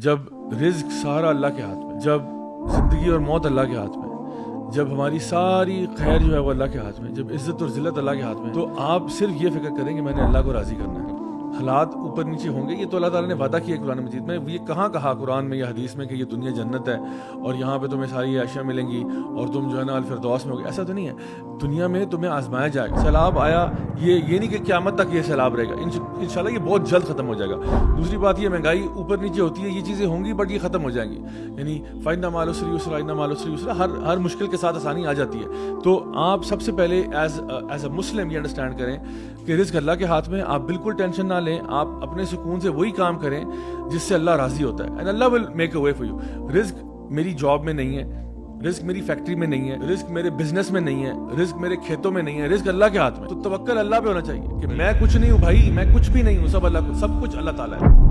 جب رزق سارا اللہ کے ہاتھ میں، جب زندگی اور موت اللہ کے ہاتھ میں، جب ہماری ساری خیر جو ہے وہ اللہ کے ہاتھ میں، جب عزت اور ذلت اللہ کے ہاتھ میں، تو آپ صرف یہ فکر کریں کہ میں نے اللہ کو راضی کرنا ہے۔ حالات اوپر نیچے ہوں گے، یہ تو اللہ تعالیٰ نے وعدہ کیا ہے قرآن مجید میں۔ یہ کہاں کہا قرآن میں یا حدیث میں کہ یہ دنیا جنت ہے اور یہاں پہ تمہیں ساری اشیاء ملیں گی اور تم جو ہے نا الفردوس میں ہوگے؟ ایسا تو نہیں ہے۔ دنیا میں تمہیں آزمایا جائے گا۔ سیلاب آیا، یہ نہیں کہ قیامت تک یہ سیلاب رہے گا، انشاءاللہ یہ بہت جلد ختم ہو جائے گا۔ دوسری بات، یہ مہنگائی اوپر نیچے ہوتی ہے، یہ چیزیں ہوں گی بٹ یہ ختم ہو جائیں گی۔ یعنی فَإِنَّ مَعَ الْعُسْرِ يُسْرًا إِنَّ مَعَ الْعُسْرِ يُسْرًا، ہر مشکل کے ساتھ آسانی آ جاتی ہے۔ تو آپ سب سے پہلے ایز اے مسلم یہ انڈرسٹینڈ کریں کہ رزق اللہ کے ہاتھ میں، آپ بالکل ٹینشن نہ لیں، آپ اپنے سکون سے وہی کام کریں جس سے اللہ راضی ہوتا ہے، and Allah will make a way for you. رزق میری جاب میں نہیں ہے، رزق میری فیکٹری میں نہیں ہے، رزق میرے بزنس میں نہیں ہے، رزق میرے کھیتوں میں نہیں ہے، رزق اللہ کے ہاتھ میں۔ تو توکل اللہ پہ ہونا چاہیے کہ میں کچھ نہیں ہوں بھائی، میں کچھ بھی نہیں ہوں، سب اللہ کو، سب کچھ اللہ تعالیٰ ہے۔